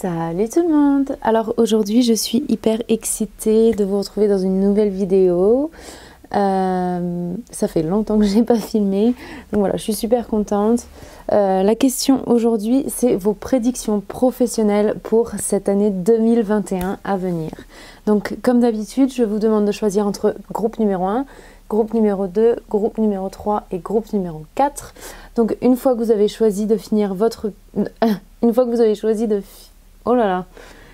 Salut tout le monde! Alors aujourd'hui je suis hyper excitée de vous retrouver dans une nouvelle vidéo. Ça fait longtemps que je n'ai pas filmé, donc voilà, je suis super contente. La question aujourd'hui, c'est vos prédictions professionnelles pour cette année 2021 à venir. Donc comme d'habitude, je vous demande de choisir entre groupe numéro 1, groupe numéro 2, groupe numéro 3 et groupe numéro 4. Donc une fois que vous avez choisi de finir votre... Oh là là,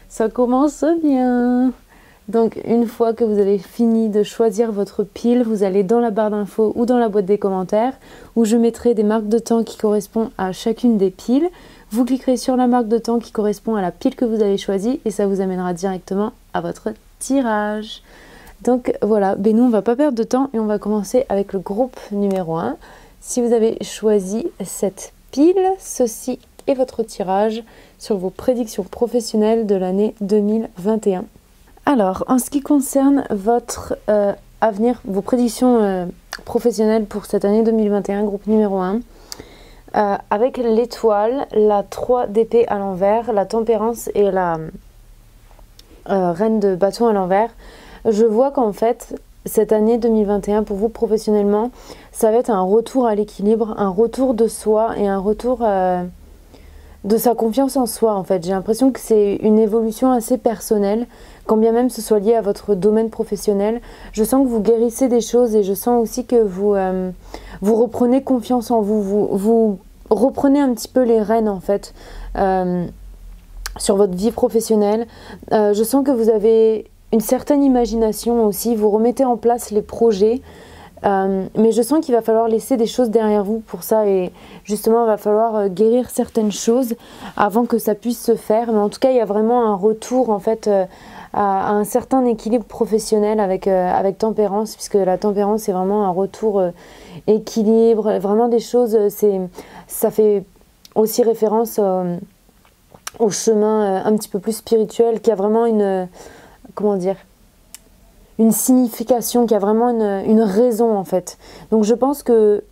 ça commence bien. Donc une fois que vous avez fini de choisir votre pile, vous allez dans la barre d'infos ou dans la boîte des commentaires où je mettrai des marques de temps qui correspondent à chacune des piles. Vous cliquerez sur la marque de temps qui correspond à la pile que vous avez choisie et ça vous amènera directement à votre tirage. Donc voilà, ben nous on va pas perdre de temps et on va commencer avec le groupe numéro 1. Si vous avez choisi cette pile, ceci est votre tirage sur vos prédictions professionnelles de l'année 2021. Alors, en ce qui concerne votre avenir, vos prédictions professionnelles pour cette année 2021, groupe numéro 1, avec l'étoile, la 3 d'épée à l'envers, la tempérance et la reine de bâton à l'envers, je vois qu'en fait, cette année 2021, pour vous professionnellement, ça va être un retour à l'équilibre, un retour de soi et un retour de sa confiance en soi en fait. J'ai l'impression que c'est une évolution assez personnelle, quand bien même ce soit lié à votre domaine professionnel. Je sens que vous guérissez des choses et je sens aussi que vous reprenez confiance en vous. Vous reprenez un petit peu les rênes en fait sur votre vie professionnelle. Je sens que vous avez une certaine imagination aussi, vous remettez en place les projets. Mais je sens qu'il va falloir laisser des choses derrière vous pour ça et justement il va falloir guérir certaines choses avant que ça puisse se faire. Mais en tout cas il y a vraiment un retour en fait à un certain équilibre professionnel avec tempérance, puisque la tempérance c'est vraiment un retour équilibre, vraiment des choses, ça fait aussi référence au chemin un petit peu plus spirituel qui a vraiment une, comment dire, une signification, qui a vraiment une raison en fait. Donc je pense que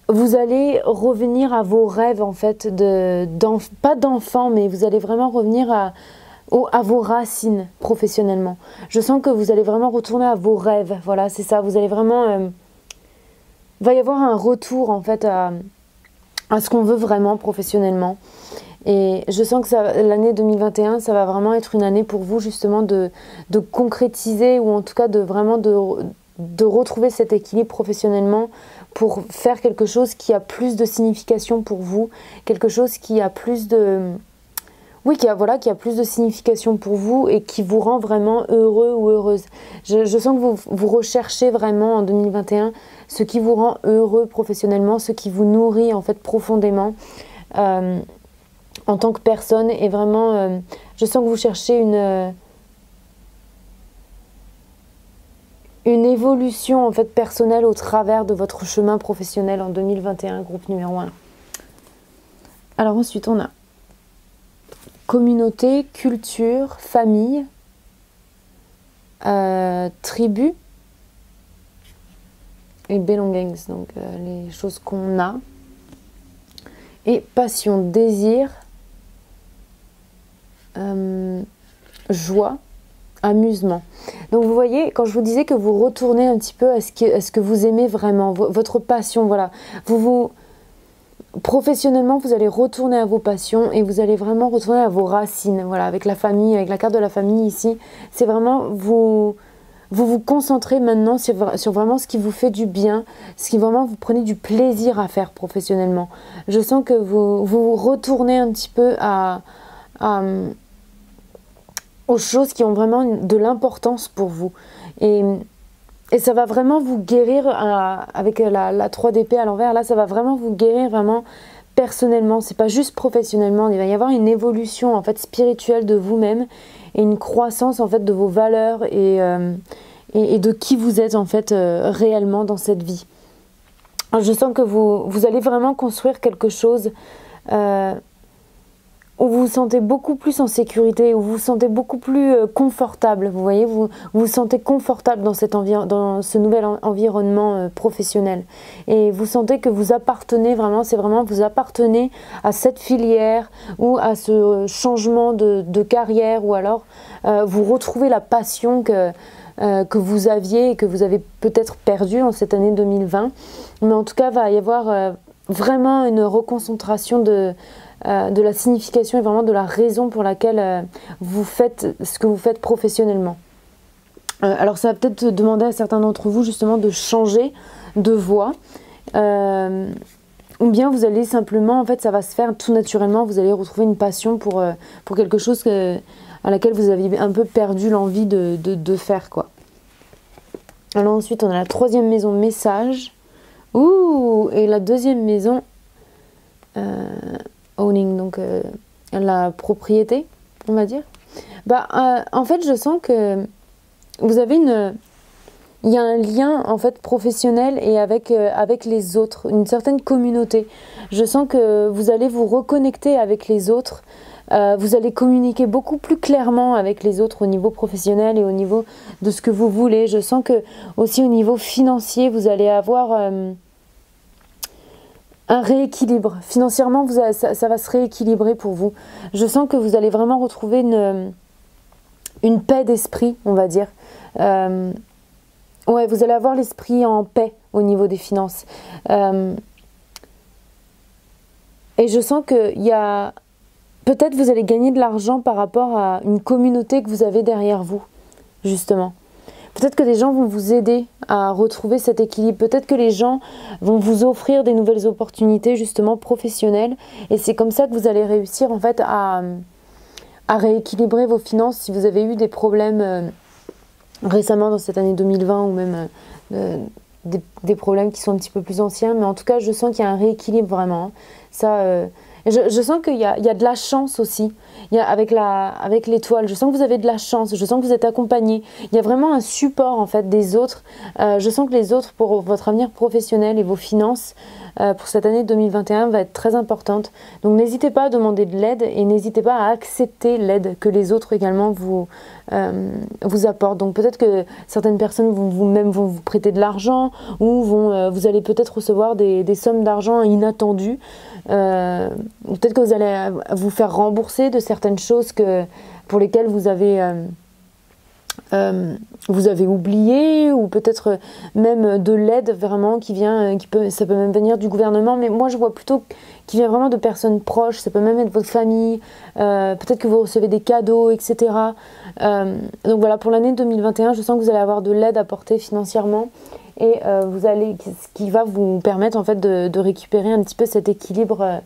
vous allez revenir à vos rêves en fait, pas d'enfant, mais vous allez vraiment revenir à vos racines professionnellement. Je sens que vous allez vraiment retourner à vos rêves, voilà c'est ça, vous allez vraiment... va y avoir un retour en fait à ce qu'on veut vraiment professionnellement. Et je sens que l'année 2021, ça va vraiment être une année pour vous justement de concrétiser ou en tout cas de vraiment de retrouver cet équilibre professionnellement pour faire quelque chose qui a plus de signification pour vous, quelque chose qui a plus de... Oui, qui a plus de signification pour vous et qui vous rend vraiment heureux ou heureuse. Je sens que vous recherchez vraiment en 2021 ce qui vous rend heureux professionnellement, ce qui vous nourrit en fait profondément. En tant que personne et vraiment je sens que vous cherchez une évolution en fait personnelle au travers de votre chemin professionnel en 2021, groupe numéro 1. Alors ensuite on a communauté, culture, famille, tribu et belongings, donc les choses qu'on a, et passion, désir, joie, amusement. Donc vous voyez, quand je vous disais que vous retournez un petit peu à ce que vous aimez vraiment, votre passion, voilà. Professionnellement, vous allez retourner à vos passions et vous allez vraiment retourner à vos racines, voilà, avec la famille, avec la carte de la famille ici. C'est vraiment, vous concentrez maintenant sur vraiment ce qui vous fait du bien, ce qui vraiment vous prenez du plaisir à faire professionnellement. Je sens que vous retournez un petit peu aux choses qui ont vraiment de l'importance pour vous. Et ça va vraiment vous guérir avec la 3 d'épée à l'envers. Là, ça va vraiment vous guérir vraiment personnellement. C'est pas juste professionnellement. Il va y avoir une évolution en fait spirituelle de vous-même et une croissance en fait de vos valeurs et de qui vous êtes en fait réellement dans cette vie. Alors, je sens que vous allez vraiment construire quelque chose où vous vous sentez beaucoup plus en sécurité, où vous vous sentez beaucoup plus confortable. Vous voyez, vous vous sentez confortable dans dans ce nouvel environnement professionnel. Et vous sentez que vous appartenez vraiment, c'est vraiment, vous appartenez à cette filière ou à ce changement de carrière, ou alors vous retrouvez la passion que vous aviez et que vous avez peut-être perdu en cette année 2020. Mais en tout cas, va y avoir vraiment une reconcentration de la signification et vraiment de la raison pour laquelle vous faites ce que vous faites professionnellement. Alors ça va peut-être demander à certains d'entre vous justement de changer de voie, ou bien vous allez simplement, en fait ça va se faire tout naturellement, vous allez retrouver une passion pour quelque chose à laquelle vous aviez un peu perdu l'envie de faire, quoi. Alors ensuite on a la troisième maison, message. Ouh, et la deuxième maison, owning, donc la propriété, on va dire. En fait, je sens que vous avez il y a un lien en fait professionnel et avec les autres, une certaine communauté. Je sens que vous allez vous reconnecter avec les autres. Vous allez communiquer beaucoup plus clairement avec les autres au niveau professionnel et au niveau de ce que vous voulez. Je sens que aussi au niveau financier, vous allez avoir un rééquilibre. Financièrement, ça va se rééquilibrer pour vous. Je sens que vous allez vraiment retrouver une paix d'esprit, on va dire. Ouais, vous allez avoir l'esprit en paix au niveau des finances. Et je sens qu'il y a... Peut-être vous allez gagner de l'argent par rapport à une communauté que vous avez derrière vous, justement. Peut-être que des gens vont vous aider à retrouver cet équilibre. Peut-être que les gens vont vous offrir des nouvelles opportunités, justement, professionnelles. Et c'est comme ça que vous allez réussir, en fait, à rééquilibrer vos finances si vous avez eu des problèmes récemment dans cette année 2020 ou même des problèmes qui sont un petit peu plus anciens. Mais en tout cas, je sens qu'il y a un rééquilibre vraiment. Ça... Je sens qu'il y a de la chance aussi, avec l'étoile. Je sens que vous avez de la chance, je sens que vous êtes accompagné. Il y a vraiment un support en fait des autres. Je sens que les autres, pour votre avenir professionnel et vos finances, pour cette année 2021, va être très importante. Donc n'hésitez pas à demander de l'aide et n'hésitez pas à accepter l'aide que les autres également vous apportent. Donc peut-être que certaines personnes vont vous prêter de l'argent, ou vous allez peut-être recevoir des sommes d'argent inattendues. Peut-être que vous allez vous faire rembourser de certaines choses pour lesquelles vous avez oublié, ou peut-être même de l'aide vraiment ça peut même venir du gouvernement, mais moi je vois plutôt qui vient vraiment de personnes proches. Ça peut même être votre famille, peut-être que vous recevez des cadeaux, etc. Donc voilà, pour l'année 2021, je sens que vous allez avoir de l'aide apportée financièrement, et ce qui va vous permettre en fait de récupérer un petit peu cet équilibre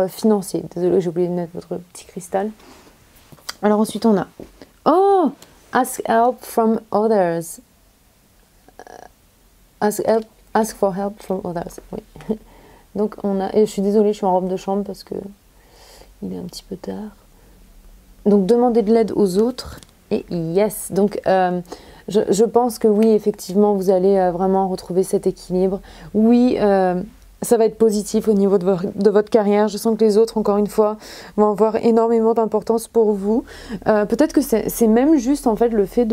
financier. Désolée, j'ai oublié de mettre votre petit cristal. Alors ensuite on a ask help from others. Ask for help from others. Oui. Donc et je suis désolée, je suis en robe de chambre parce que il est un petit peu tard. Donc demander de l'aide aux autres, et yes. Donc je pense que oui, effectivement, vous allez vraiment retrouver cet équilibre. Oui, ça va être positif au niveau de votre carrière. Je sens que les autres, encore une fois, vont avoir énormément d'importance pour vous. Peut-être que c'est même juste en fait le fait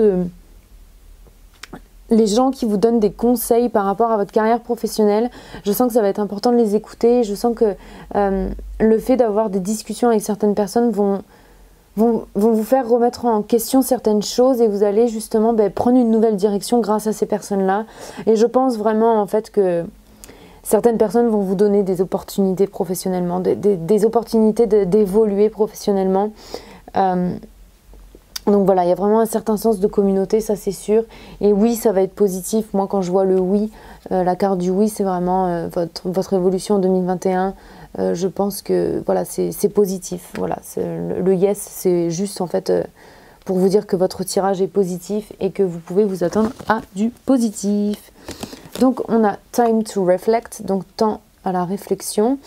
les gens qui vous donnent des conseils par rapport à votre carrière professionnelle. Je sens que ça va être important de les écouter. Je sens que le fait d'avoir des discussions avec certaines personnes vont vous faire remettre en question certaines choses, et vous allez justement prendre une nouvelle direction grâce à ces personnes-là. Et je pense vraiment en fait que certaines personnes vont vous donner des opportunités professionnellement, des opportunités d'évoluer professionnellement. Donc voilà, il y a vraiment un certain sens de communauté, ça c'est sûr. Et oui, ça va être positif. Moi, quand je vois le oui, la carte du oui, c'est vraiment votre évolution en 2021. Je pense que voilà, c'est positif. Voilà, le yes, c'est juste en fait pour vous dire que votre tirage est positif et que vous pouvez vous attendre à du positif. Donc on a time to reflect, donc temps à la réflexion.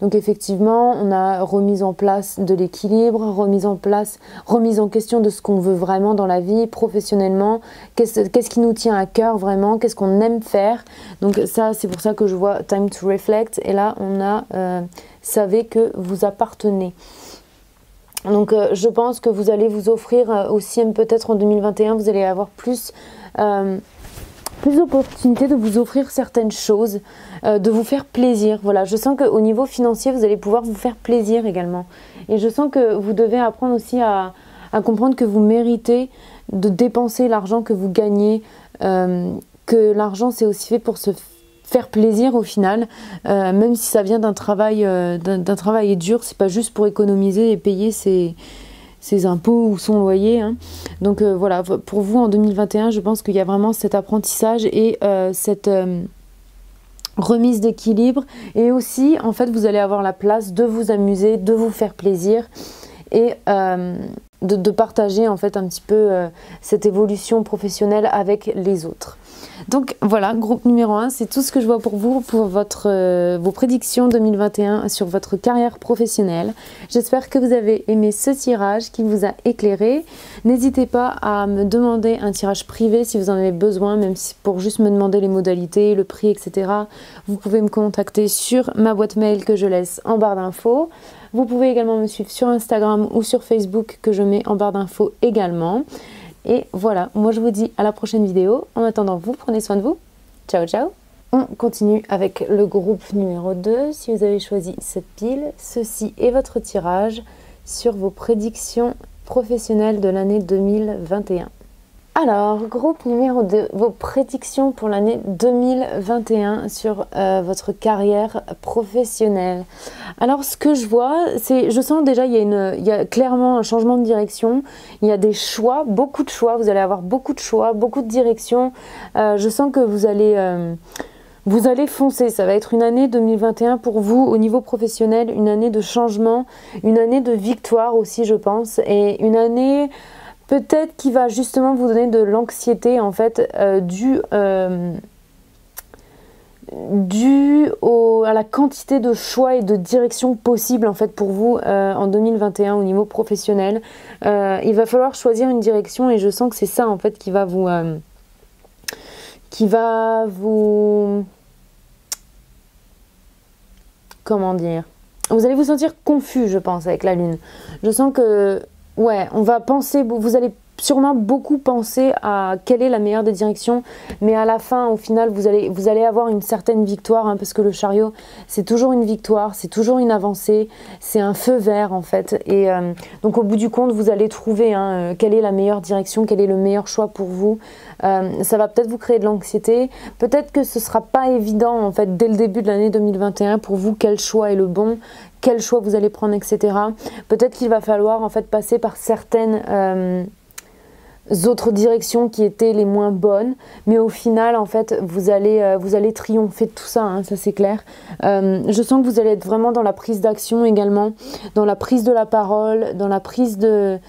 Donc effectivement, on a remise en place de l'équilibre, remise en question de ce qu'on veut vraiment dans la vie, professionnellement, qu'est-ce qui nous tient à cœur vraiment, qu'est-ce qu'on aime faire. Donc ça, c'est pour ça que je vois time to reflect. Et là, on a savez que vous appartenez. Donc je pense que vous allez vous offrir aussi, peut-être en 2021, vous allez avoir plus d'opportunités de vous offrir certaines choses, de vous faire plaisir. Voilà, je sens qu'au niveau financier, vous allez pouvoir vous faire plaisir également. Et je sens que vous devez apprendre aussi à comprendre que vous méritez de dépenser l'argent que vous gagnez, que l'argent c'est aussi fait pour se faire plaisir au final, même si ça vient d'un travail dur, c'est pas juste pour économiser et payer ses impôts ou son loyer, hein. Donc voilà, pour vous en 2021, je pense qu'il y a vraiment cet apprentissage et cette remise d'équilibre, et aussi en fait vous allez avoir la place de vous amuser, de vous faire plaisir et de partager en fait un petit peu cette évolution professionnelle avec les autres. Donc voilà, groupe numéro 1, c'est tout ce que je vois pour vous, pour vos prédictions 2021 sur votre carrière professionnelle. J'espère que vous avez aimé ce tirage qui vous a éclairé. N'hésitez pas à me demander un tirage privé si vous en avez besoin, même si pour juste me demander les modalités, le prix, etc. Vous pouvez me contacter sur ma boîte mail que je laisse en barre d'infos. Vous pouvez également me suivre sur Instagram ou sur Facebook que je mets en barre d'infos également. Et voilà, moi je vous dis à la prochaine vidéo. En attendant, vous prenez soin de vous. Ciao, ciao. On continue avec le groupe numéro 2. Si vous avez choisi cette pile, ceci est votre tirage sur vos prédictions professionnelles de l'année 2021. Alors, groupe numéro 2, vos prédictions pour l'année 2021 sur votre carrière professionnelle. Alors, ce que je vois, c'est, je sens déjà il y a clairement un changement de direction. Il y a des choix, beaucoup de choix. Vous allez avoir beaucoup de choix, beaucoup de directions. Je sens que vous allez foncer. Ça va être une année 2021 pour vous au niveau professionnel, une année de changement, une année de victoire aussi, je pense, et une année peut-être qui va justement vous donner de l'anxiété en fait, due à la quantité de choix et de directions possibles en fait pour vous en 2021 au niveau professionnel. Il va falloir choisir une direction et je sens que c'est ça en fait qui va vous comment dire, vous allez vous sentir confus, je pense, avec la lune. Je sens que ouais, on va penser, vous allez sûrement beaucoup penser à quelle est la meilleure des directions, mais à la fin, au final, vous allez avoir une certaine victoire, hein, parce que le chariot, c'est toujours une victoire, c'est toujours une avancée, c'est un feu vert en fait. Et donc au bout du compte, vous allez trouver quelle est la meilleure direction, quel est le meilleur choix pour vous. Ça va peut-être vous créer de l'anxiété, peut-être que ce ne sera pas évident en fait dès le début de l'année 2021 pour vous quel choix est le bon, quel choix vous allez prendre, etc. Peut-être qu'il va falloir en fait passer par certaines autres directions qui étaient les moins bonnes, mais au final en fait vous allez triompher de tout ça, hein, ça c'est clair. Je sens que vous allez être vraiment dans la prise d'action également, dans la prise de la parole, dans la prise de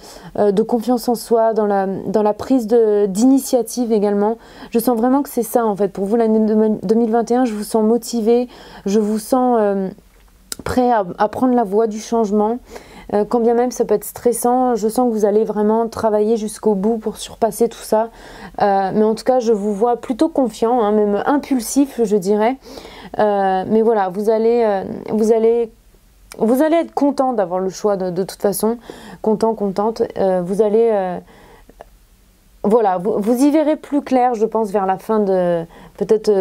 confiance en soi, dans la prise d'initiative également. Je sens vraiment que c'est ça en fait pour vous l'année 2021. Je vous sens motivé, je vous sens prêt à prendre la voie du changement. Quand bien même ça peut être stressant, je sens que vous allez vraiment travailler jusqu'au bout pour surpasser tout ça. Mais en tout cas, je vous vois plutôt confiant, hein, même impulsif, je dirais. Mais voilà, vous allez être content d'avoir le choix de toute façon. Content, contente. Vous allez... voilà, vous y verrez plus clair, je pense, vers la fin de... peut-être...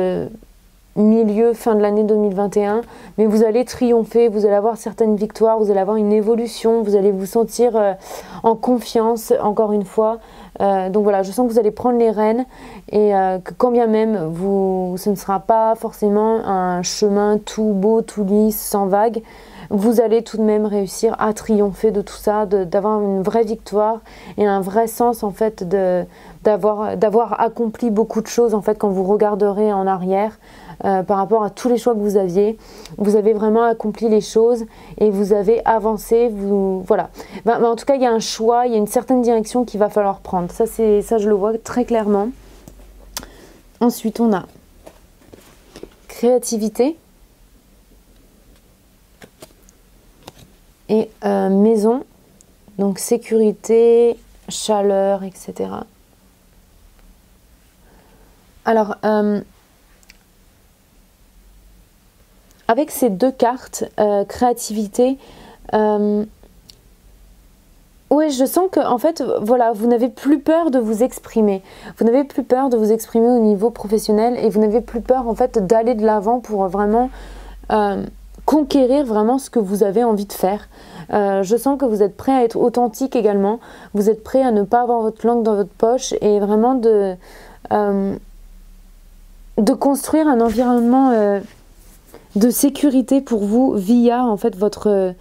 fin de l'année 2021, mais vous allez triompher, vous allez avoir certaines victoires, vous allez avoir une évolution, vous allez vous sentir en confiance encore une fois. Donc voilà, je sens que vous allez prendre les rênes et que quand bien même ce ne sera pas forcément un chemin tout beau, tout lisse, sans vagues, vous allez tout de même réussir à triompher de tout ça, d'avoir une vraie victoire et un vrai sens en fait d'avoir accompli beaucoup de choses en fait quand vous regarderez en arrière. Par rapport à tous les choix que vous aviez, vous avez vraiment accompli les choses et vous avez avancé, voilà. En tout cas, il y a un choix, il y a une certaine direction qu'il va falloir prendre. Ça, je le vois très clairement. Ensuite, on a créativité et maison, donc sécurité, chaleur, etc. Alors, avec ces deux cartes, créativité, Oui, je sens que en fait, voilà, vous n'avez plus peur de vous exprimer. Vous n'avez plus peur de vous exprimer au niveau professionnel et vous n'avez plus peur en fait d'aller de l'avant pour vraiment conquérir vraiment ce que vous avez envie de faire. Je sens que vous êtes prêt à être authentique également. Vous êtes prêt à ne pas avoir votre langue dans votre poche et vraiment de construire un environnement de sécurité pour vous via en fait votre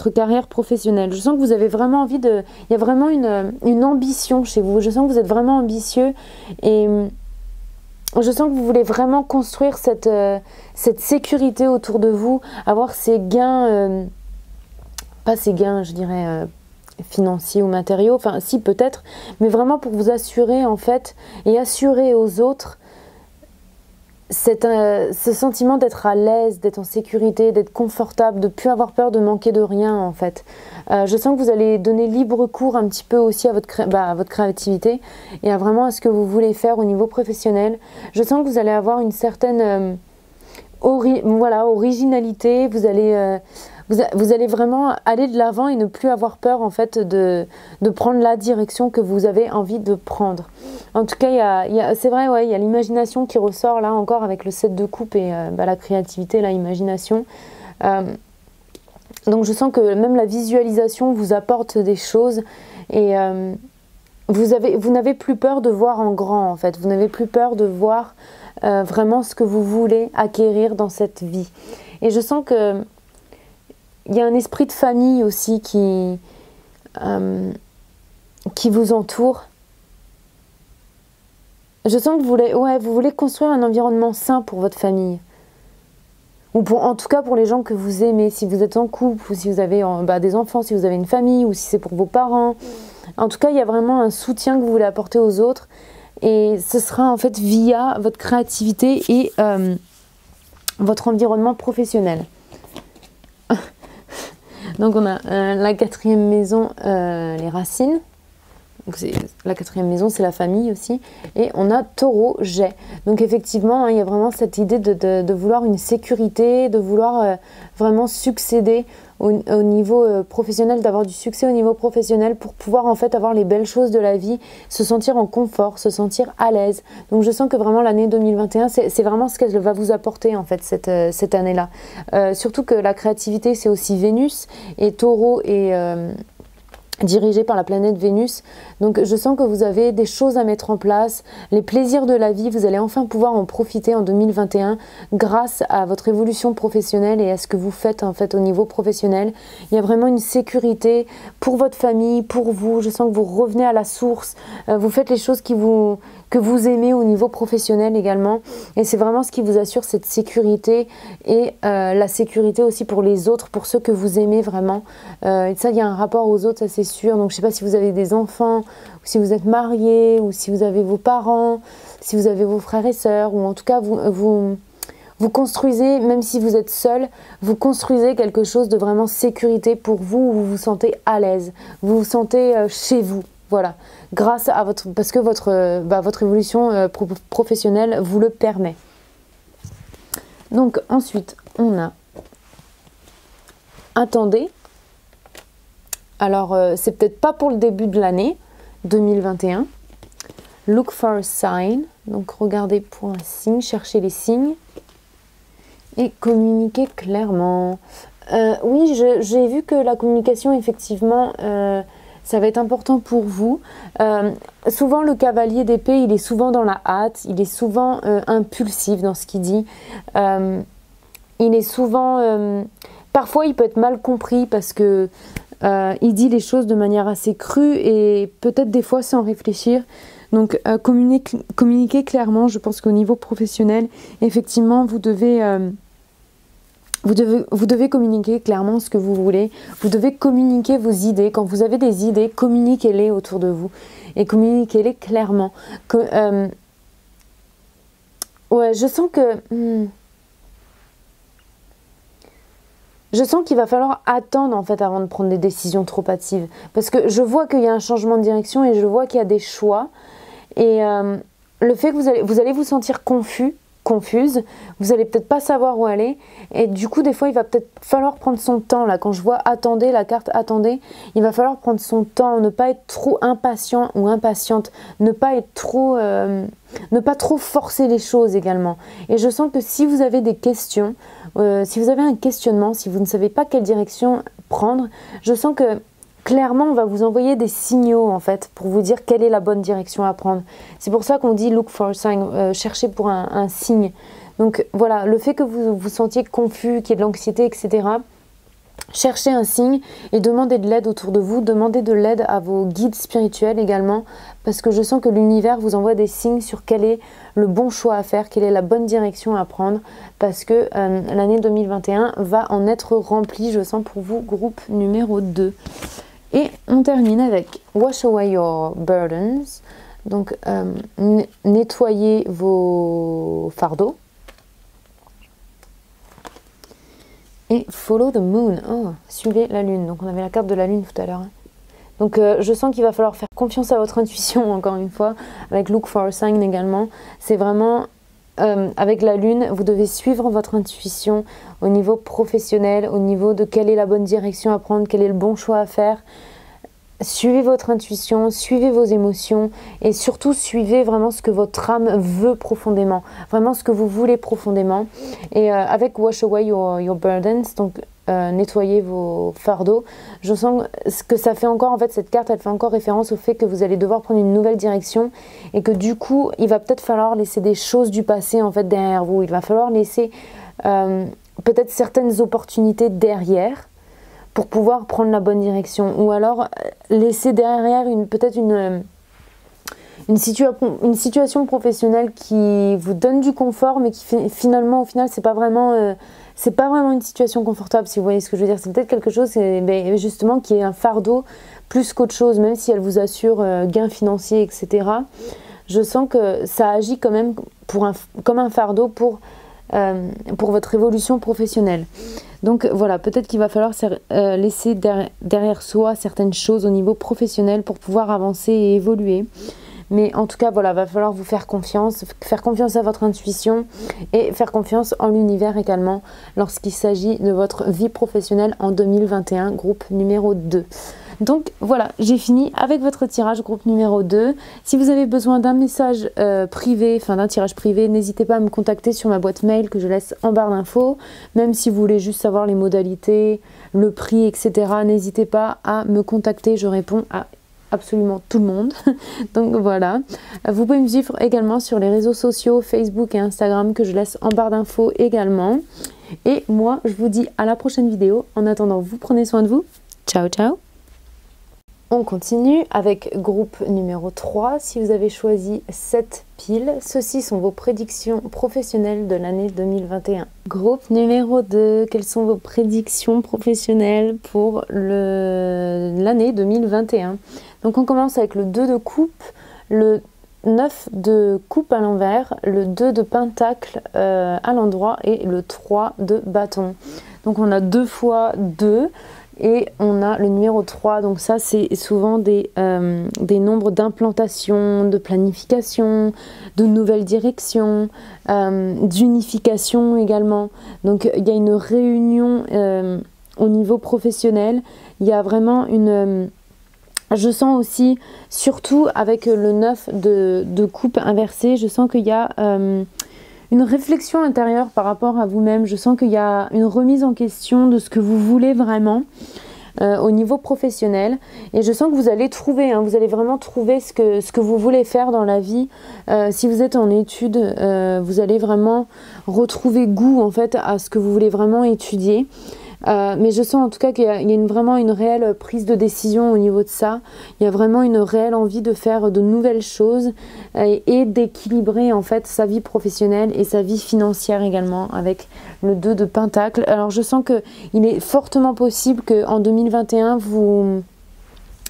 carrière professionnelle. Je sens que vous avez vraiment envie de... Il y a vraiment une ambition chez vous. Je sens que vous êtes vraiment ambitieux et je sens que vous voulez vraiment construire cette sécurité autour de vous, avoir ces gains, pas ces gains, je dirais, financiers ou matériaux, enfin si peut-être, mais vraiment pour vous assurer en fait et assurer aux autres ce sentiment d'être à l'aise, d'être en sécurité, d'être confortable, de ne plus avoir peur de manquer de rien en fait. Je sens que vous allez donner libre cours un petit peu aussi à votre créativité et à vraiment à ce que vous voulez faire au niveau professionnel. Je sens que vous allez avoir une certaine originalité, vous allez vraiment aller de l'avant et ne plus avoir peur en fait de prendre la direction que vous avez envie de prendre. En tout cas, c'est vrai, ouais, il y a l'imagination qui ressort là encore avec le 7 de coupe et la créativité, l'imagination. Donc je sens que même la visualisation vous apporte des choses et vous n'avez plus peur de voir en grand en fait. Vous n'avez plus peur de voir vraiment ce que vous voulez acquérir dans cette vie. Et je sens que il y a un esprit de famille aussi qui vous entoure. Je sens que vous voulez construire un environnement sain pour votre famille. Ou en tout cas pour les gens que vous aimez. Si vous êtes en couple, ou si vous avez des enfants, si vous avez une famille, ou si c'est pour vos parents. En tout cas, il y a vraiment un soutien que vous voulez apporter aux autres. Et ce sera en fait via votre créativité et votre environnement professionnel. Donc on a la 4e maison, les racines. Donc la 4e maison, c'est la famille aussi. Et on a Taureau, jet. Donc effectivement, il y a vraiment cette idée de vouloir une sécurité, de vouloir vraiment succéder au niveau professionnel, d'avoir du succès au niveau professionnel pour pouvoir en fait avoir les belles choses de la vie, se sentir en confort, se sentir à l'aise. Donc je sens que vraiment l'année 2021, c'est vraiment ce qu'elle va vous apporter en fait cette année-là. Surtout que la créativité, c'est aussi Vénus et Taureau est dirigé par la planète Vénus. Donc je sens que vous avez des choses à mettre en place, les plaisirs de la vie, vous allez enfin pouvoir en profiter en 2021 grâce à votre évolution professionnelle et à ce que vous faites en fait au niveau professionnel. Il y a vraiment une sécurité pour votre famille, pour vous. Je sens que vous revenez à la source, vous faites les choses que vous aimez au niveau professionnel également, et c'est vraiment ce qui vous assure cette sécurité et la sécurité aussi pour les autres, pour ceux que vous aimez vraiment. Et ça, il y a un rapport aux autres, ça c'est sûr. Donc je ne sais pas si vous avez des enfants, ou si vous êtes mariés, ou si vous avez vos parents, si vous avez vos frères et sœurs, ou en tout cas vous construisez, même si vous êtes seul, vous construisez quelque chose de vraiment sécurité pour vous, où vous vous sentez à l'aise, vous vous sentez chez vous. Voilà, grâce à parce que votre évolution professionnelle vous le permet. Donc ensuite, on a attendez. Alors, c'est peut-être pas pour le début de l'année 2021. Look for a sign. Donc, regardez pour un signe, cherchez les signes et communiquez clairement. Oui, j'ai vu que la communication, effectivement, ça va être important pour vous. Souvent, le cavalier d'épée, il est souvent dans la hâte, il est souvent impulsif dans ce qu'il dit. Il est souvent... parfois, il peut être mal compris parce que il dit les choses de manière assez crue et peut-être des fois sans réfléchir. Donc, communiquer clairement, je pense qu'au niveau professionnel, effectivement, vous devez communiquer clairement ce que vous voulez. Vous devez communiquer vos idées. Quand vous avez des idées, communiquez-les autour de vous. Et communiquez-les clairement. Ouais, je sens que... Je sens qu'il va falloir attendre en fait avant de prendre des décisions trop hâtives. Parce que je vois qu'il y a un changement de direction et je vois qu'il y a des choix. Et le fait que vous allez vous sentir confus confuse, vous allez peut-être pas savoir où aller et du coup des fois il va peut-être falloir prendre son temps là. Quand je vois attendez, la carte attendez, il va falloir prendre son temps, ne pas être trop impatient ou impatiente, ne pas être trop ne pas trop forcer les choses également. Et je sens que si vous avez des questions, si vous avez un questionnement, si vous ne savez pas quelle direction prendre, je sens que clairement, on va vous envoyer des signaux en fait pour vous dire quelle est la bonne direction à prendre. C'est pour ça qu'on dit look for a sign, cherchez pour un signe. Donc voilà, le fait que vous vous sentiez confus, qu'il y ait de l'anxiété, etc. Cherchez un signe et demandez de l'aide autour de vous, demandez de l'aide à vos guides spirituels également, parce que je sens que l'univers vous envoie des signes sur quel est le bon choix à faire, quelle est la bonne direction à prendre, parce que l'année 2021 va en être remplie, je sens pour vous, groupe numéro 2. Et on termine avec Wash away your burdens, donc nettoyez vos fardeaux. Et follow the moon, oh, suivez la lune. Donc on avait la carte de la lune tout à l'heure. Donc je sens qu'il va falloir faire confiance à votre intuition encore une fois, avec look for a sign également. C'est vraiment avec la lune, vous devez suivre votre intuition au niveau professionnel, au niveau de quelle est la bonne direction à prendre, quel est le bon choix à faire. Suivez votre intuition, suivez vos émotions et surtout suivez vraiment ce que votre âme veut profondément, vraiment ce que vous voulez profondément. Et avec Wash away your burdens, donc nettoyer vos fardeaux, je sens que ça fait encore, en fait cette carte elle fait encore référence au fait que vous allez devoir prendre une nouvelle direction et que du coup il va peut-être falloir laisser des choses du passé en fait derrière vous, il va falloir laisser peut-être certaines opportunités derrière pour pouvoir prendre la bonne direction, ou alors laisser derrière peut-être une situation professionnelle qui vous donne du confort, mais qui finalement, au final, c'est pas vraiment une situation confortable, si vous voyez ce que je veux dire. C'est peut-être quelque chose, justement, qui est un fardeau plus qu'autre chose, même si elle vous assure gains financiers, etc. Je sens que ça agit quand même comme un fardeau pour votre évolution professionnelle. Donc voilà, peut-être qu'il va falloir laisser derrière soi certaines choses au niveau professionnel pour pouvoir avancer et évoluer. Mais en tout cas, voilà, va falloir vous faire confiance à votre intuition et faire confiance en l'univers également lorsqu'il s'agit de votre vie professionnelle en 2021, groupe numéro 2. Donc voilà, j'ai fini avec votre tirage groupe numéro 2. Si vous avez besoin d'un message privé, enfin d'un tirage privé, n'hésitez pas à me contacter sur ma boîte mail que je laisse en barre d'infos. Même si vous voulez juste savoir les modalités, le prix, etc. N'hésitez pas à me contacter, je réponds à absolument tout le monde. Donc voilà, vous pouvez me suivre également sur les réseaux sociaux, Facebook et Instagram que je laisse en barre d'infos également. Et moi, je vous dis à la prochaine vidéo. En attendant, vous prenez soin de vous. Ciao, ciao! On continue avec groupe numéro 3. Si vous avez choisi cette pile, ceci sont vos prédictions professionnelles de l'année 2021. Groupe numéro 2, quelles sont vos prédictions professionnelles pour l'année 2021? Donc on commence avec le 2 de coupe, le 9 de coupe à l'envers, le 2 de pentacle à l'endroit et le 3 de bâton. Donc on a 2 fois 2. Et on a le numéro 3, donc ça c'est souvent des nombres d'implantation, de planification, de nouvelles directions, d'unification également. Donc il y a une réunion au niveau professionnel, il y a vraiment je sens aussi, surtout avec le 9 de coupe inversée, je sens qu'il y a une réflexion intérieure par rapport à vous-même. Je sens qu'il y a une remise en question de ce que vous voulez vraiment au niveau professionnel. Et je sens que vous allez trouver, vous allez vraiment trouver ce que vous voulez faire dans la vie. Si vous êtes en études, vous allez vraiment retrouver goût en fait à ce que vous voulez vraiment étudier. Mais je sens en tout cas qu'il y a vraiment une réelle prise de décision au niveau de ça. Il y a vraiment une réelle envie de faire de nouvelles choses et d'équilibrer en fait sa vie professionnelle et sa vie financière également avec le 2 de pentacle. Alors je sens qu'il est fortement possible qu'en 2021 vous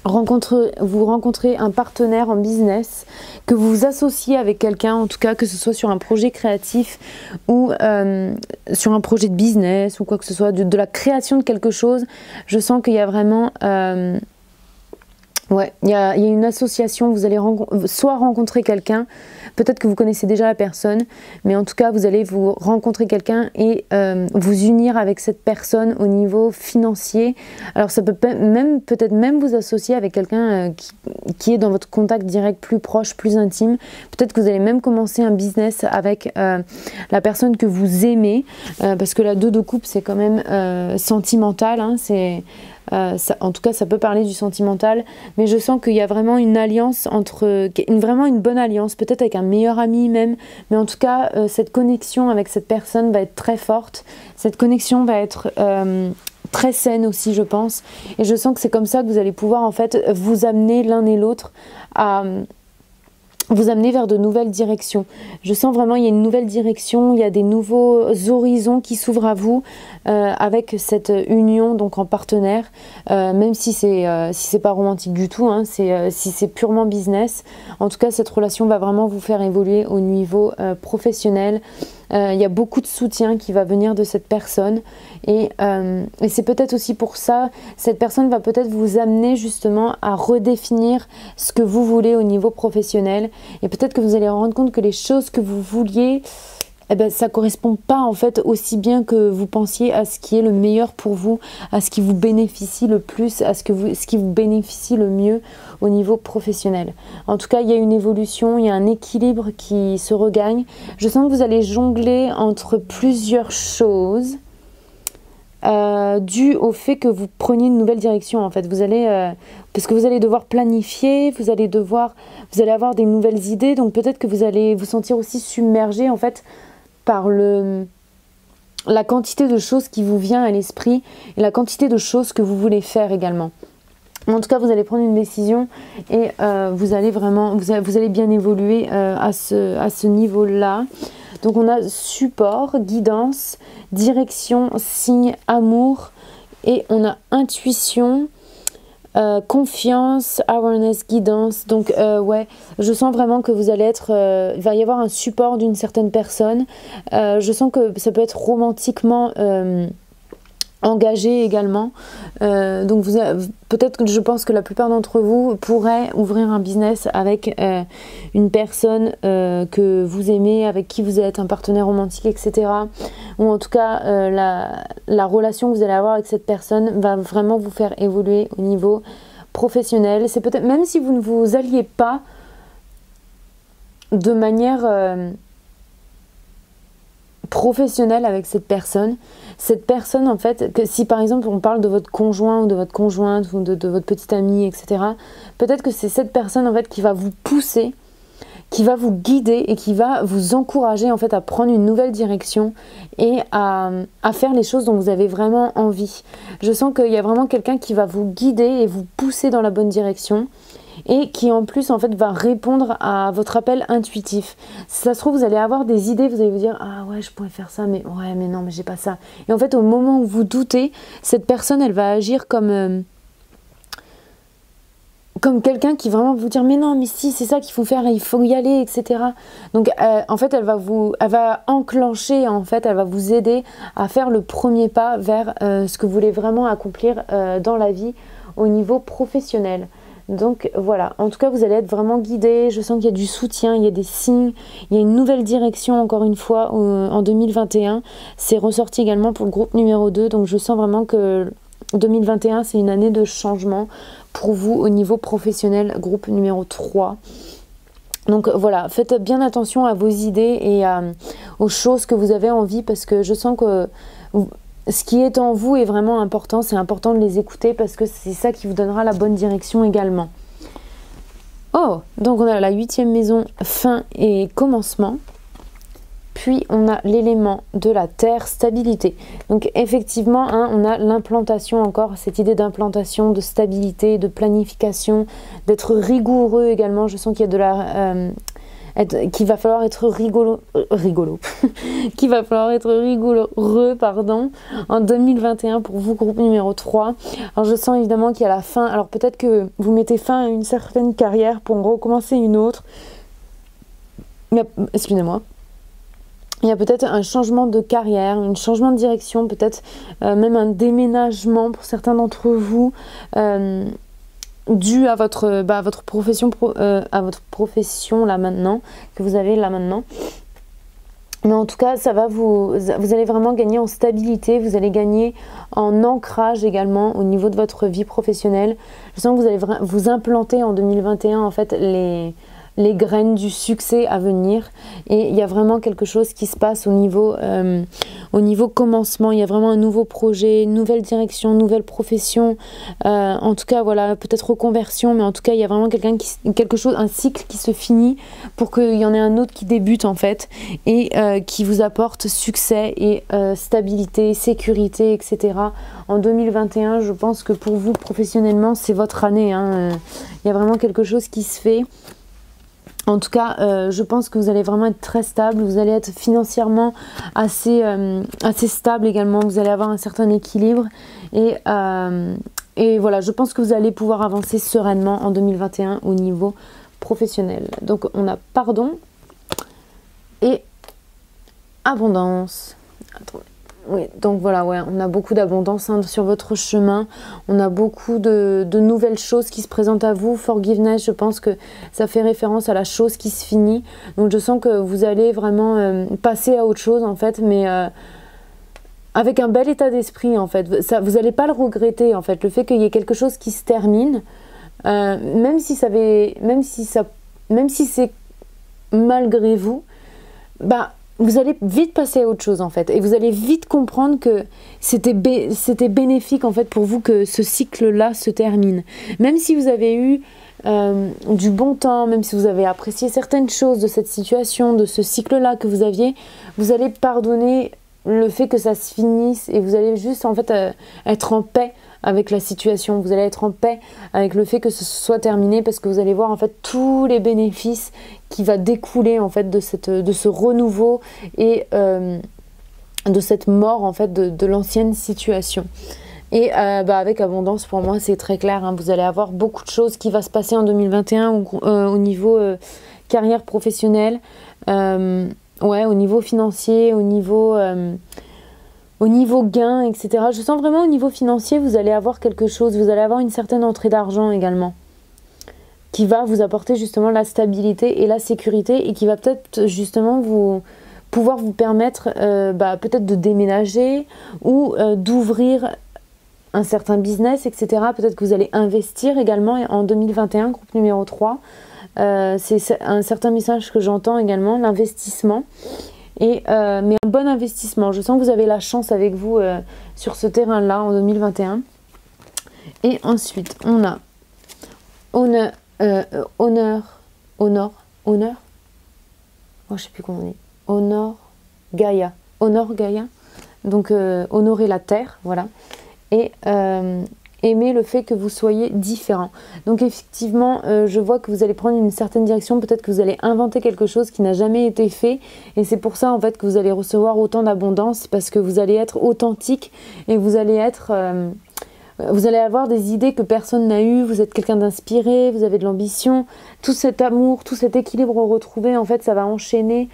rencontrez un partenaire en business, que vous vous associez avec quelqu'un, en tout cas que ce soit sur un projet créatif ou sur un projet de business ou quoi que ce soit, de la création de quelque chose. Je sens qu'il y a vraiment Ouais, il y a une association, vous allez soit rencontrer quelqu'un, peut-être que vous connaissez déjà la personne, mais en tout cas vous allez vous rencontrer quelqu'un et vous unir avec cette personne au niveau financier. Alors ça peut peut-être même vous associer avec quelqu'un qui est dans votre contact direct plus proche, plus intime. Peut-être que vous allez même commencer un business avec la personne que vous aimez, parce que la 2 de coupe c'est quand même sentimental, hein, en tout cas ça peut parler du sentimental, mais je sens qu'il y a vraiment une alliance vraiment une bonne alliance, peut-être avec un meilleur ami même, mais en tout cas cette connexion avec cette personne va être très forte, cette connexion va être très saine aussi je pense, et je sens que c'est comme ça que vous allez pouvoir en fait vous amener l'un et l'autre à vous amener vers de nouvelles directions. Je sens vraiment il y a une nouvelle direction, il y a des nouveaux horizons qui s'ouvrent à vous avec cette union donc en partenaire, même si c'est pas romantique du tout, hein, si c'est purement business. En tout cas cette relation va vraiment vous faire évoluer au niveau professionnel. Il y a beaucoup de soutien qui va venir de cette personne et c'est peut-être aussi pour ça, cette personne va peut-être vous amener justement à redéfinir ce que vous voulez au niveau professionnel, et peut-être que vous allez vous rendre compte que les choses que vous vouliez, eh ben, ça ne correspond pas en fait aussi bien que vous pensiez à ce qui est le meilleur pour vous, à ce qui vous bénéficie le plus, à ce qui vous bénéficie le mieux au niveau professionnel. En tout cas, il y a une évolution, il y a un équilibre qui se regagne. Je sens que vous allez jongler entre plusieurs choses dû au fait que vous preniez une nouvelle direction en fait. Parce que vous allez devoir planifier, vous allez avoir des nouvelles idées, donc peut-être que vous allez vous sentir aussi submergé en fait par la quantité de choses qui vous vient à l'esprit et la quantité de choses que vous voulez faire également. En tout cas, vous allez prendre une décision et vous allez bien évoluer à ce niveau-là. Donc on a support, guidance, direction, signe, amour, et on a intuition, confiance, awareness, guidance. Donc ouais, je sens vraiment que vous allez il va y avoir un support d'une certaine personne. Je sens que ça peut être romantiquement engagé également. Donc peut-être que je pense que la plupart d'entre vous pourraient ouvrir un business avec une personne que vous aimez, avec qui vous êtes un partenaire romantique, etc. Ou en tout cas la relation que vous allez avoir avec cette personne va vraiment vous faire évoluer au niveau professionnel. C'est peut-être même si vous ne vous alliez pas de manière professionnelle avec cette personne en fait, que si par exemple on parle de votre conjoint ou de votre conjointe ou de votre petite amie, etc., peut-être que c'est cette personne en fait qui va vous pousser, qui va vous guider et qui va vous encourager en fait à prendre une nouvelle direction et à faire les choses dont vous avez vraiment envie. Je sens qu'il y a vraiment quelqu'un qui va vous guider et vous pousser dans la bonne direction, et qui en plus en fait va répondre à votre appel intuitif. Si ça se trouve, vous allez avoir des idées, vous allez vous dire ah ouais je pourrais faire ça, mais ouais mais non mais j'ai pas ça. Et en fait au moment où vous doutez, cette personne elle va agir comme quelqu'un qui vraiment vous dire mais non mais si c'est ça qu'il faut faire, il faut y aller, etc. Donc en fait elle va enclencher, en fait elle va vous aider à faire le premier pas vers ce que vous voulez vraiment accomplir dans la vie au niveau professionnel. Donc voilà, en tout cas vous allez être vraiment guidé. Je sens qu'il y a du soutien, il y a des signes, il y a une nouvelle direction encore une fois en 2021. C'est ressorti également pour le groupe numéro 2, donc je sens vraiment que 2021 c'est une année de changement pour vous au niveau professionnel, groupe numéro 3. Donc voilà, faites bien attention à vos idées et aux choses que vous avez envie, parce que je sens que ce qui est en vous est vraiment important, c'est important de les écouter parce que c'est ça qui vous donnera la bonne direction également. Oh, donc on a la 8e maison, fin et commencement. Puis on a l'élément de la terre, stabilité. Donc effectivement, hein, on a l'implantation encore, cette idée d'implantation, de stabilité, de planification, d'être rigoureux également. Je sens qu'il y a de la... qu'il va falloir être qu'il va falloir être rigoureux en 2021 pour vous, groupe numéro 3. Alors je sens évidemment qu'il y a la fin, alors peut-être que vous mettez fin à une certaine carrière pour en recommencer une autre. Excusez-moi. Il y a peut-être un changement de carrière, un changement de direction, peut-être même un déménagement pour certains d'entre vous. dû à votre profession, à votre profession là maintenant, que vous avez là maintenant. Mais en tout cas, vous allez vraiment gagner en stabilité, vous allez gagner en ancrage également au niveau de votre vie professionnelle. Je sens que vous allez vous implanter en 2021 en fait les graines du succès à venir, et il y a vraiment quelque chose qui se passe au niveau commencement. Il y a vraiment un nouveau projet, une nouvelle direction, une nouvelle profession, en tout cas voilà, peut-être reconversion, mais en tout cas il y a vraiment un cycle qui se finit pour qu'il y en ait un autre qui débute en fait, et qui vous apporte succès et stabilité, sécurité, etc. En 2021, je pense que pour vous professionnellement c'est votre année, hein. Il y a vraiment quelque chose qui se fait. En tout cas, je pense que vous allez vraiment être très stable, vous allez être financièrement assez stable également, vous allez avoir un certain équilibre, et voilà, je pense que vous allez pouvoir avancer sereinement en 2021 au niveau professionnel. Donc on a pardon et abondance. Attendez. Oui, donc voilà, ouais, on a beaucoup d'abondance sur votre chemin, on a beaucoup de nouvelles choses qui se présentent à vous. Forgiveness, je pense que ça fait référence à la chose qui se finit, donc je sens que vous allez vraiment passer à autre chose en fait, mais avec un bel état d'esprit en fait. Ça, vous n'allez pas le regretter en fait, le fait qu'il y ait quelque chose qui se termine, même si c'est malgré vous, bah vous allez vite passer à autre chose en fait, et vous allez vite comprendre que c'était bénéfique en fait pour vous que ce cycle-là se termine. Même si vous avez eu du bon temps, même si vous avez apprécié certaines choses de cette situation, de ce cycle-là que vous aviez, vous allez pardonner le fait que ça se finisse, et vous allez juste en fait être en paix avec la situation, vous allez être en paix avec le fait que ce soit terminé, parce que vous allez voir en fait tous les bénéfices qui va découler en fait de ce renouveau et de cette mort en fait de l'ancienne situation. Et avec abondance, pour moi c'est très clair, hein, vous allez avoir beaucoup de choses qui va se passer en 2021 au niveau carrière professionnelle, au niveau financier, au niveau gain, etc. Je sens vraiment au niveau financier, vous allez avoir quelque chose, vous allez avoir une certaine entrée d'argent également, qui va vous apporter justement la stabilité et la sécurité, et qui va peut-être justement pouvoir vous permettre peut-être de déménager ou d'ouvrir un certain business, etc. Peut-être que vous allez investir également en 2021, groupe numéro 3. C'est un certain message que j'entends également, l'investissement. Mais un bon investissement. Je sens que vous avez la chance avec vous sur ce terrain-là en 2021. Et ensuite, on a honneur. Oh, je sais plus comment on dit. Honor Gaia. Donc honorer la terre, voilà. Et aimer le fait que vous soyez différent. Donc effectivement, je vois que vous allez prendre une certaine direction, peut-être que vous allez inventer quelque chose qui n'a jamais été fait, et c'est pour ça en fait que vous allez recevoir autant d'abondance, parce que vous allez être authentique, et vous allez avoir des idées que personne n'a eues, vous êtes quelqu'un d'inspiré, vous avez de l'ambition, tout cet amour, tout cet équilibre retrouvé, en fait ça va enchaîner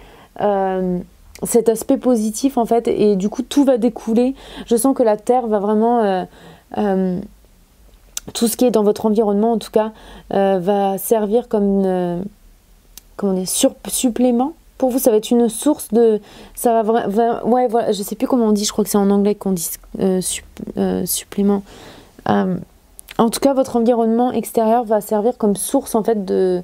cet aspect positif en fait, et du coup tout va découler. Je sens que la terre va vraiment... tout ce qui est dans votre environnement en tout cas va servir comme supplément. Pour vous, ça va être une source de... ouais, voilà, je sais plus comment on dit, je crois que c'est en anglais qu'on dit supplément. En tout cas, votre environnement extérieur va servir comme source en fait de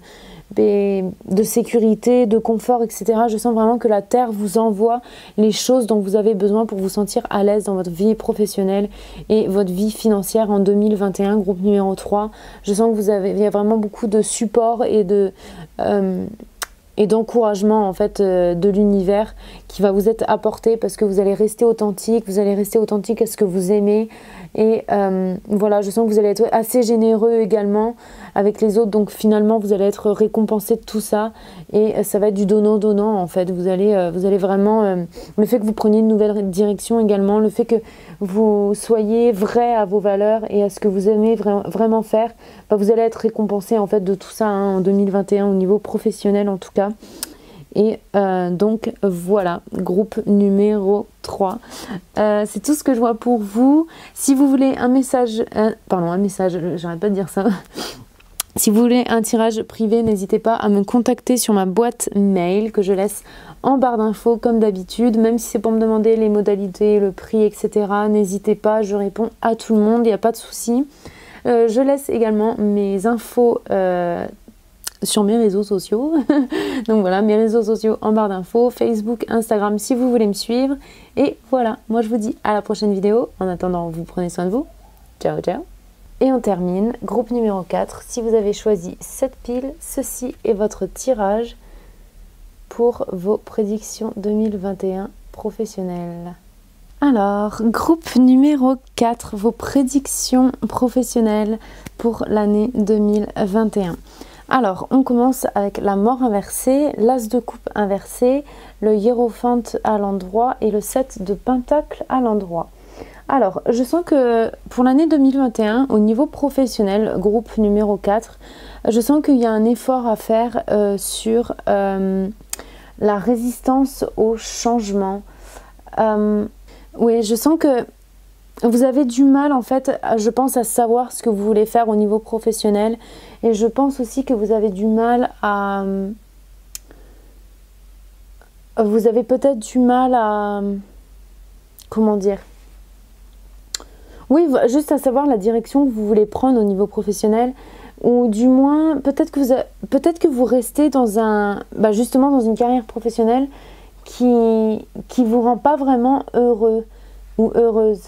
sécurité, de confort, etc. Je sens vraiment que la Terre vous envoie les choses dont vous avez besoin pour vous sentir à l'aise dans votre vie professionnelle et votre vie financière en 2021, groupe numéro 3. Je sens que il y a vraiment beaucoup de support et d'encouragement en fait de l'univers qui va vous être apporté, parce que vous allez rester authentique à ce que vous aimez, et voilà, je sens que vous allez être assez généreux également avec les autres, donc finalement vous allez être récompensé de tout ça, et ça va être du donnant-donnant en fait. Vous allez vraiment, le fait que vous preniez une nouvelle direction également, le fait que vous soyez vrai à vos valeurs et à ce que vous aimez vraiment faire, vous allez être récompensé en fait de tout ça en 2021 au niveau professionnel en tout cas. Et donc voilà, groupe numéro 3. C'est tout ce que je vois pour vous. Si vous voulez un message, j'arrête pas de dire ça. Si vous voulez un tirage privé, n'hésitez pas à me contacter sur ma boîte mail que je laisse en barre d'infos comme d'habitude. Même si c'est pour me demander les modalités, le prix, etc. N'hésitez pas, je réponds à tout le monde, il n'y a pas de souci. Je laisse également mes infos sur mes réseaux sociaux. Donc voilà, mes réseaux sociaux en barre d'infos, Facebook, Instagram si vous voulez me suivre. Et voilà, moi je vous dis à la prochaine vidéo. En attendant, vous prenez soin de vous. Ciao, ciao. Et on termine, groupe numéro 4. Si vous avez choisi cette pile, ceci est votre tirage pour vos prédictions 2021 professionnelles. Alors, groupe numéro 4, vos prédictions professionnelles pour l'année 2021. Alors, on commence avec la mort inversée, l'as de coupe inversé, le hiérophante à l'endroit et le 7 de pentacle à l'endroit. Alors, je sens que pour l'année 2021, au niveau professionnel, groupe numéro 4, je sens qu'il y a un effort à faire sur la résistance au changement. Oui, je sens que vous avez du mal, en fait, je pense, à savoir ce que vous voulez faire au niveau professionnel. Et je pense aussi que vous avez du mal à... Vous avez peut-être du mal à... Comment dire ? Oui, juste à savoir la direction que vous voulez prendre au niveau professionnel, ou du moins peut-être que vous restez dans justement dans une carrière professionnelle qui vous rend pas vraiment heureux ou heureuse.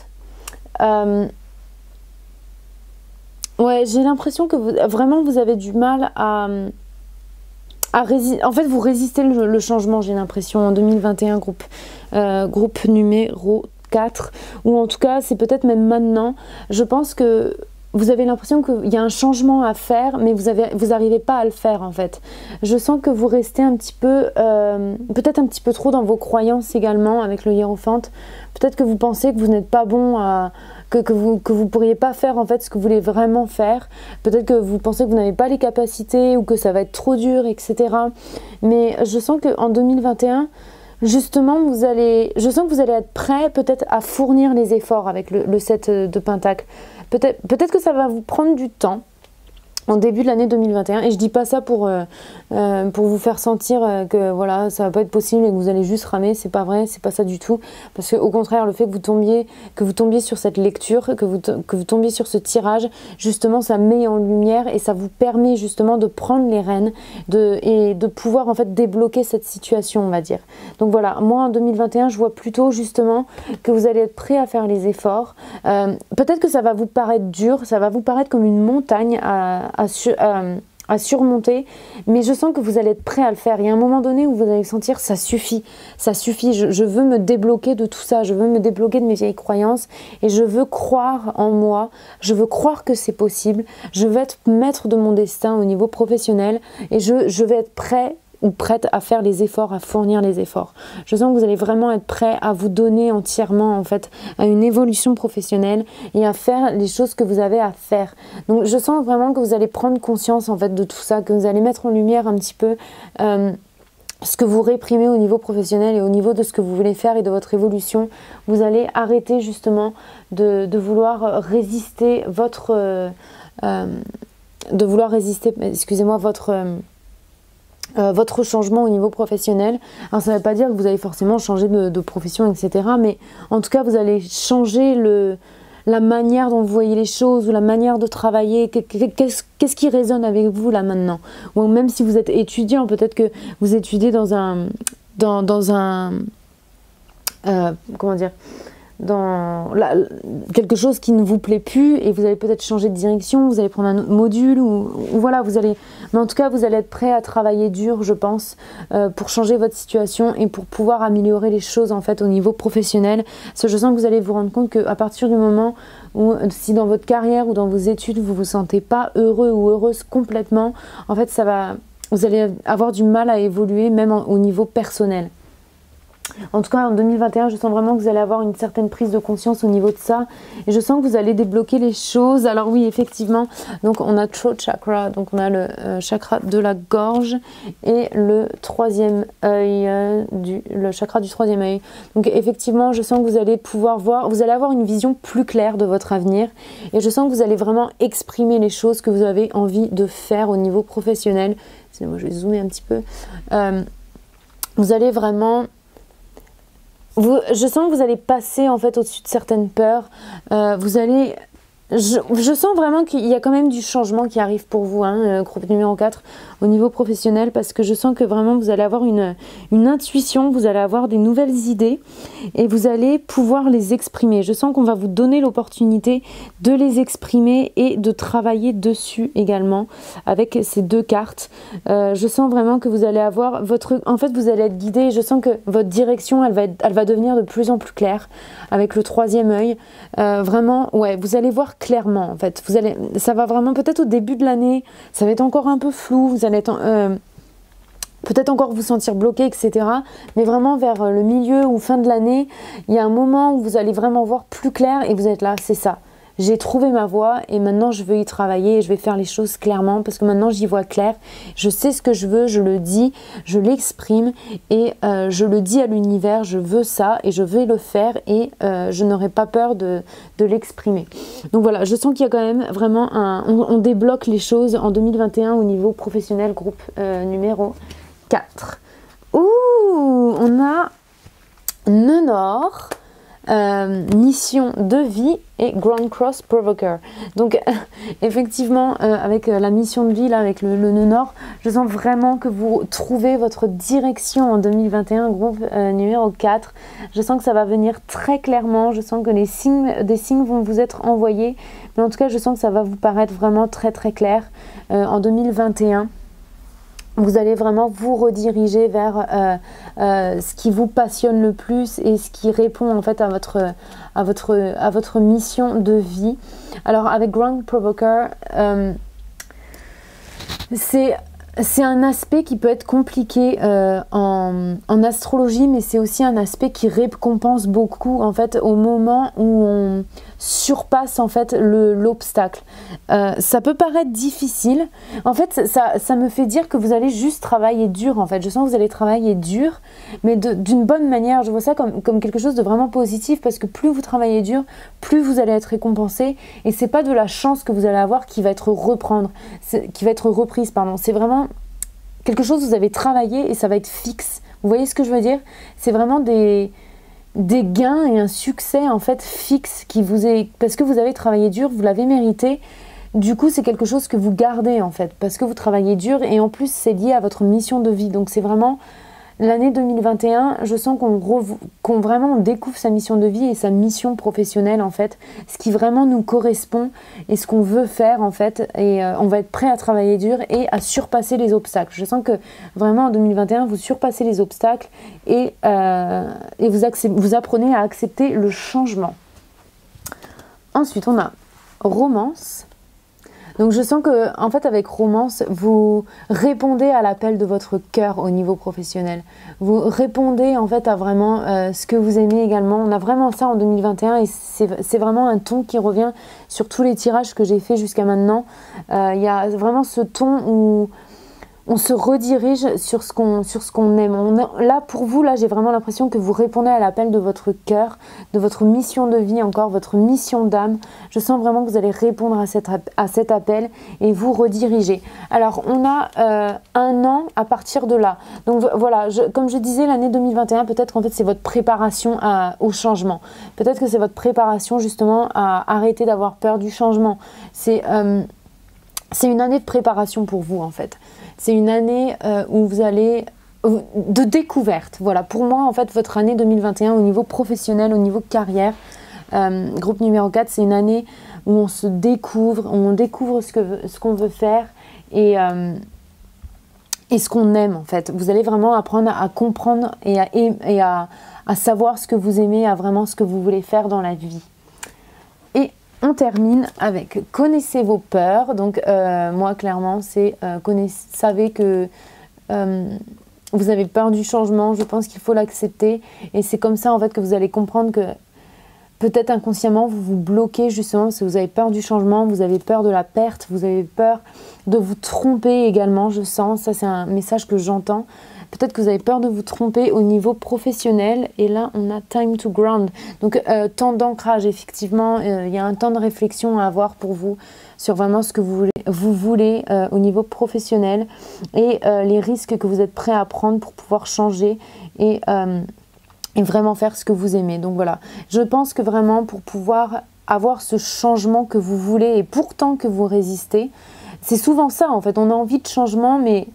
Ouais, j'ai l'impression que vous avez du mal à résister. En fait, vous résistez le changement, j'ai l'impression, en 2021, groupe numéro 4, ou en tout cas c'est peut-être même maintenant. Je pense que vous avez l'impression qu'il y a un changement à faire, mais vous n'arrivez pas à le faire en fait. Je sens que vous restez un petit peu, peut-être un petit peu trop dans vos croyances également avec le hiérophante. Peut-être que vous pensez que vous n'êtes pas bon que vous pourriez pas faire en fait ce que vous voulez vraiment faire. Être que vous pensez que vous n'avez pas les capacités ou que ça va être trop dur, etc. Mais je sens qu'en 2021, justement, je sens que vous allez être prêt peut-être à fournir les efforts avec le 7 de pentacle. Peut-être que ça va vous prendre du temps en début de l'année 2021, et je dis pas ça pour vous faire sentir que voilà, ça va pas être possible et que vous allez juste ramer, c'est pas vrai, c'est pas ça du tout, parce que au contraire, le fait que vous tombiez sur cette lecture, que vous tombiez sur ce tirage, justement ça met en lumière et ça vous permet justement de prendre les rênes et de pouvoir en fait débloquer cette situation, on va dire. Donc voilà, moi en 2021, je vois plutôt justement que vous allez être prêt à faire les efforts. Peut-être que ça va vous paraître dur, ça va vous paraître comme une montagne à surmonter, mais je sens que vous allez être prêt à le faire. Il y a un moment donné où vous allez sentir ça suffit, je veux me débloquer de tout ça, je veux me débloquer de mes vieilles croyances et je veux croire en moi, je veux croire que c'est possible, je veux être maître de mon destin au niveau professionnel et je vais être prêt ou prête à faire les efforts, à fournir les efforts. Je sens que vous allez vraiment être prêt à vous donner entièrement en fait à une évolution professionnelle et à faire les choses que vous avez à faire. Donc je sens vraiment que vous allez prendre conscience en fait de tout ça, que vous allez mettre en lumière un petit peu ce que vous réprimez au niveau professionnel et au niveau de ce que vous voulez faire et de votre évolution. Vous allez arrêter justement de vouloir résister votre changement au niveau professionnel. Alors ça ne veut pas dire que vous allez forcément changer de profession, etc. Mais en tout cas, vous allez changer la manière dont vous voyez les choses ou la manière de travailler. Qu'est-ce qui résonne avec vous là maintenant? Ou même si vous êtes étudiant, peut-être que vous étudiez dans quelque chose qui ne vous plaît plus et vous allez peut-être changer de direction, vous allez prendre un autre module ou voilà, mais en tout cas vous allez être prêt à travailler dur, je pense, pour changer votre situation et pour pouvoir améliorer les choses en fait au niveau professionnel. Parce que je sens que vous allez vous rendre compte qu'à partir du moment où si dans votre carrière ou dans vos études vous vous sentez pas heureux ou heureuse complètement, en fait vous allez avoir du mal à évoluer même au niveau personnel. En tout cas, en 2021, je sens vraiment que vous allez avoir une certaine prise de conscience au niveau de ça. Et je sens que vous allez débloquer les choses. Alors oui, effectivement, donc on a throat chakra, donc on a le chakra de la gorge et le troisième œil, le chakra du troisième œil. Donc effectivement, je sens que vous allez pouvoir voir, vous allez avoir une vision plus claire de votre avenir. Et je sens que vous allez vraiment exprimer les choses que vous avez envie de faire au niveau professionnel. Sinon, moi, je vais zoomer un petit peu. Vous allez vraiment... je sens que vous allez passer en fait au-dessus de certaines peurs. Vous allez... Je sens vraiment qu'il y a quand même du changement qui arrive pour vous, hein, groupe numéro 4, au niveau professionnel, parce que je sens que vraiment vous allez avoir une intuition, vous allez avoir des nouvelles idées et vous allez pouvoir les exprimer. Je sens qu'on va vous donner l'opportunité de les exprimer et de travailler dessus également avec ces deux cartes. Je sens vraiment que vous allez avoir votre... En fait, vous allez être guidé et je sens que votre direction, elle va devenir de plus en plus claire avec le troisième œil. Vraiment, ouais, vous allez voir clairement en fait, ça va vraiment peut-être au début de l'année, ça va être encore un peu flou, vous allez être peut-être encore vous sentir bloqué, etc. Mais vraiment vers le milieu ou fin de l'année, il y a un moment où vous allez vraiment voir plus clair et vous êtes là, c'est ça. J'ai trouvé ma voie et maintenant je veux y travailler et je vais faire les choses clairement parce que maintenant j'y vois clair. Je sais ce que je veux, je le dis, je l'exprime et je le dis à l'univers, je veux ça et je vais le faire et je n'aurai pas peur de l'exprimer. Donc voilà, je sens qu'il y a quand même vraiment on débloque les choses en 2021 au niveau professionnel, groupe numéro 4. Ouh, on a Nœud Nord. Mission de vie et Grand Cross Provoker. Donc effectivement avec la mission de vie là, avec le nœud nord, je sens vraiment que vous trouvez votre direction en 2021, groupe numéro 4. Je sens que ça va venir très clairement, je sens que des signes vont vous être envoyés, mais en tout cas je sens que ça va vous paraître vraiment très très clair en 2021. Vous allez vraiment vous rediriger vers ce qui vous passionne le plus et ce qui répond en fait à votre mission de vie. Alors avec Grand Provoker, c'est un aspect qui peut être compliqué en astrologie, mais c'est aussi un aspect qui récompense beaucoup en fait au moment où on surpasse en fait l'obstacle. Ça peut paraître difficile. En fait, ça me fait dire que vous allez juste travailler dur en fait. Je sens que vous allez travailler dur, mais d'une bonne manière. Je vois ça comme quelque chose de vraiment positif parce que plus vous travaillez dur, plus vous allez être récompensé. Et c'est pas de la chance que vous allez avoir qui va être reprise, pardon. C'est vraiment quelque chose que vous avez travaillé et ça va être fixe. Vous voyez ce que je veux dire? C'est vraiment des gains et un succès en fait fixe qui vous est... Parce que vous avez travaillé dur, vous l'avez mérité. Du coup, c'est quelque chose que vous gardez en fait. Parce que vous travaillez dur et en plus, c'est lié à votre mission de vie. Donc c'est vraiment... L'année 2021, je sens qu'on vraiment découvre sa mission de vie et sa mission professionnelle en fait, ce qui vraiment nous correspond et ce qu'on veut faire en fait, et on va être prêt à travailler dur et à surpasser les obstacles. Je sens que vraiment en 2021, vous surpassez les obstacles et vous apprenez à accepter le changement. Ensuite, on a Romance. Donc je sens que en fait avec Romance, vous répondez à l'appel de votre cœur au niveau professionnel. Vous répondez en fait à vraiment ce que vous aimez également. On a vraiment ça en 2021 et c'est vraiment un ton qui revient sur tous les tirages que j'ai fait jusqu'à maintenant. Il y a vraiment ce ton où on se redirige sur ce qu'on aime. Là, pour vous, là, j'ai vraiment l'impression que vous répondez à l'appel de votre cœur, de votre mission de vie encore, votre mission d'âme. Je sens vraiment que vous allez répondre à cet appel et vous rediriger. Alors, on a un an à partir de là. Donc voilà, comme je disais, l'année 2021, peut-être qu'en fait, c'est votre préparation au changement. Peut-être que c'est votre préparation justement à arrêter d'avoir peur du changement. C'est une année de préparation pour vous en fait. C'est une année où vous allez... de découverte. Voilà, pour moi en fait votre année 2021 au niveau professionnel, au niveau carrière, groupe numéro 4, c'est une année où on se découvre, où on découvre ce qu'on veut faire et ce qu'on aime en fait. Vous allez vraiment apprendre à comprendre et à savoir ce que vous aimez, à vraiment ce que vous voulez faire dans la vie. Et on termine avec connaissez vos peurs. Donc moi clairement c'est savez que vous avez peur du changement, je pense qu'il faut l'accepter. Et c'est comme ça en fait que vous allez comprendre que peut-être inconsciemment vous vous bloquez justement si vous avez peur du changement, vous avez peur de la perte, vous avez peur de vous tromper également, je sens. Ça c'est un message que j'entends. Peut-être que vous avez peur de vous tromper au niveau professionnel. Et là, on a time to ground. Donc, temps d'ancrage, effectivement. Il y a un temps de réflexion à avoir pour vous sur vraiment ce que vous voulez au niveau professionnel et les risques que vous êtes prêts à prendre pour pouvoir changer et vraiment faire ce que vous aimez. Donc voilà, je pense que vraiment pour pouvoir avoir ce changement que vous voulez et pourtant que vous résistez, c'est souvent ça en fait. On a envie de changement, mais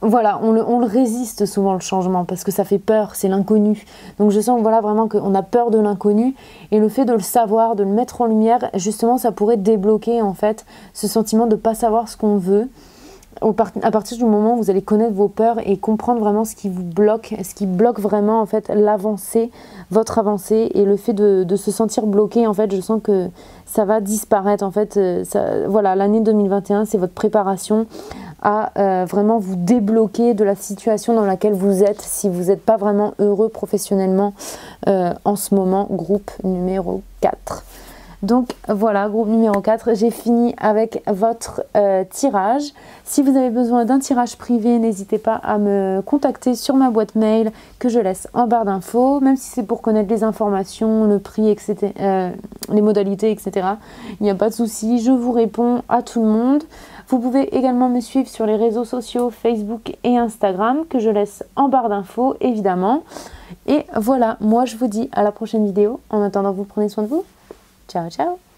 voilà, on le résiste souvent le changement parce que ça fait peur, c'est l'inconnu. Donc je sens voilà, vraiment qu'on a peur de l'inconnu et le fait de le savoir, de le mettre en lumière, justement ça pourrait débloquer en fait ce sentiment de ne pas savoir ce qu'on veut. À partir du moment où vous allez connaître vos peurs et comprendre vraiment ce qui vous bloque, ce qui bloque vraiment en fait l'avancée, votre avancée et le fait de se sentir bloqué en fait, je sens que ça va disparaître en fait. Voilà, l'année 2021 c'est votre préparation à vraiment vous débloquer de la situation dans laquelle vous êtes si vous n'êtes pas vraiment heureux professionnellement en ce moment. Groupe numéro 4. Donc voilà, groupe numéro 4, j'ai fini avec votre tirage. Si vous avez besoin d'un tirage privé, n'hésitez pas à me contacter sur ma boîte mail que je laisse en barre d'infos, même si c'est pour connaître les informations, le prix, etc., les modalités, etc. Il n'y a pas de souci, je vous réponds à tout le monde. Vous pouvez également me suivre sur les réseaux sociaux Facebook et Instagram que je laisse en barre d'infos, évidemment. Et voilà, moi je vous dis à la prochaine vidéo. En attendant, vous prenez soin de vous. Ciao, ciao!